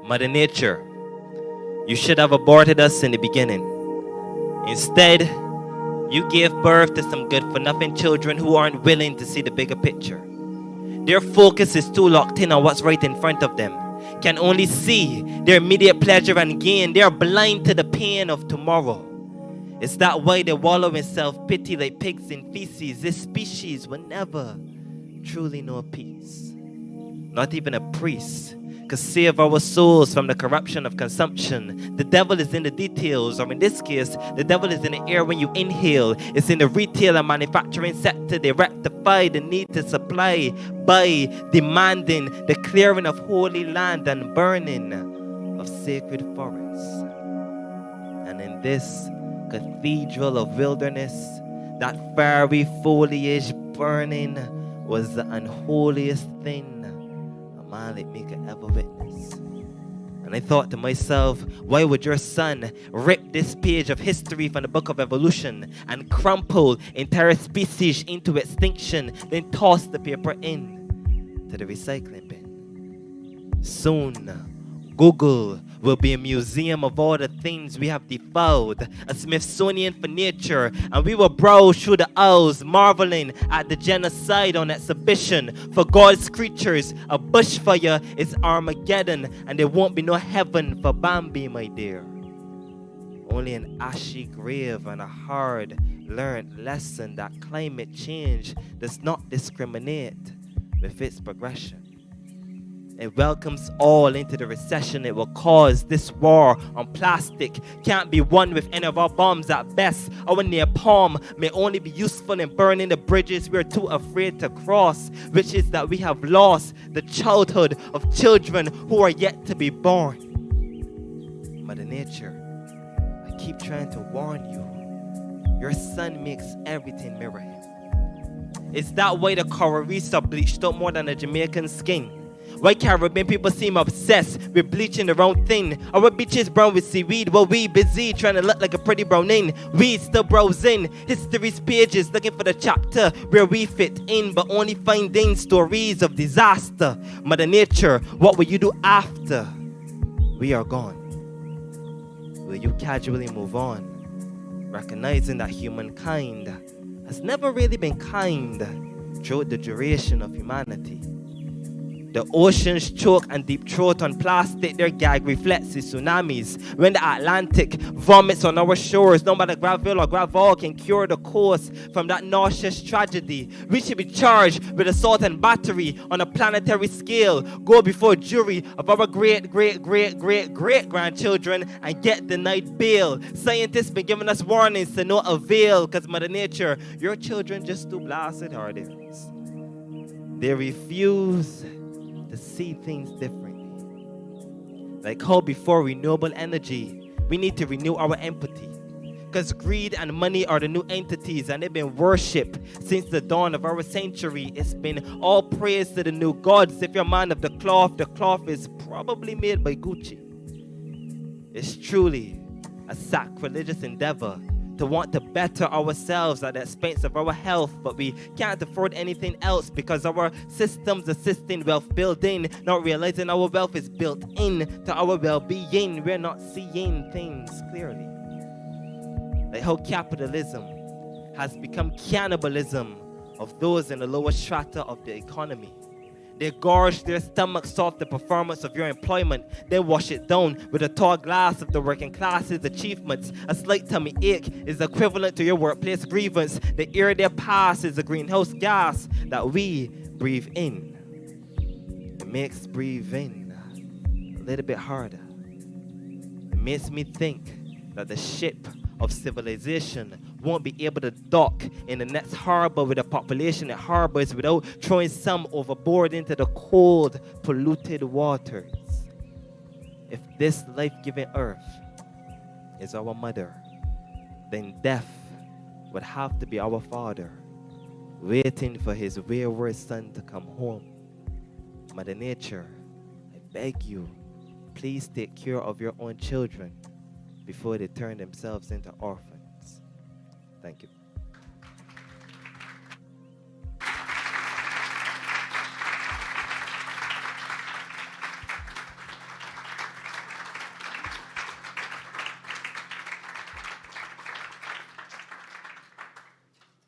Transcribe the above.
Mother Nature, you should have aborted us in the beginning. Instead, you gave birth to some good-for-nothing children who aren't willing to see the bigger picture. Their focus is too locked in on what's right in front of them, can only see their immediate pleasure and gain. They are blind to the pain of tomorrow. Is that why they wallow in self-pity like pigs in feces? This species will never truly know peace. Not even a priest could save our souls from the corruption of consumption. The devil is in the details, or in this case, the devil is in the air when you inhale. It's in the retail and manufacturing sector. They rectify the need to supply by demanding the clearing of holy land and burning of sacred forests. And in this cathedral of wilderness, that fiery foliage burning was the unholiest thing a man like me could ever witness. And I thought to myself, why would your son rip this page of history from the book of evolution and crumple entire species into extinction, then toss the paper in to the recycling bin? Soon, Google will be a museum of all the things we have defiled, a Smithsonian for nature, and we will browse through the aisles, marveling at the genocide on exhibition. For God's creatures, a bushfire is Armageddon, and there won't be no heaven for Bambi, my dear. Only an ashy grave and a hard-learned lesson that climate change does not discriminate with its progression. It welcomes all into the recession it will cause. This war on plastic can't be won with any of our bombs at best. Our napalm may only be useful in burning the bridges we're too afraid to cross, which is that we have lost the childhood of children who are yet to be born. Mother Nature, I keep trying to warn you. Your son makes everything mirror him. Is that why the coral reefs are bleached out more than the Jamaican skin? Why Caribbean people seem obsessed with bleaching the wrong thing? Our beaches brown with seaweed, while we busy trying to look like a pretty browning. We still browsing history's pages, looking for the chapter where we fit in, but only finding stories of disaster. Mother Nature, what will you do after we are gone? Will you casually move on, recognizing that humankind has never really been kind throughout the duration of humanity? The oceans choke and deep throat on plastic. Their gag reflects the tsunamis. When the Atlantic vomits on our shores, no matter gravel or gravel can cure the coast from that nauseous tragedy. We should be charged with assault and battery on a planetary scale. Go before jury of our great grandchildren and get denied bail. Scientists been giving us warnings to no avail, because Mother Nature, your children just too blasted hardens. They refuse to see things differently. Like how before renewable energy, we need to renew our empathy. Because greed and money are the new entities, and they've been worshipped since the dawn of our century. It's been all praise to the new gods. If you're a man of the cloth is probably made by Gucci. It's truly a sacrilegious endeavor to want to better ourselves at the expense of our health, but we can't afford anything else because our systems assisting wealth building, not realizing our wealth is built in to our well-being. We're not seeing things clearly. Like how capitalism has become cannibalism of those in the lower strata of the economy. They gorge their stomachs off the performance of your employment. They wash it down with a tall glass of the working class's achievements. A slight tummy ache is equivalent to your workplace grievance. The air they pass is a greenhouse gas that we breathe in. It makes breathing a little bit harder. It makes me think that the ship of civilization won't be able to dock in the next harbor with the population it harbors without throwing some overboard into the cold, polluted waters. If this life-giving earth is our mother, then death would have to be our father, waiting for his wayward son to come home. Mother Nature, I beg you, please take care of your own children before they turn themselves into orphans. Thank you.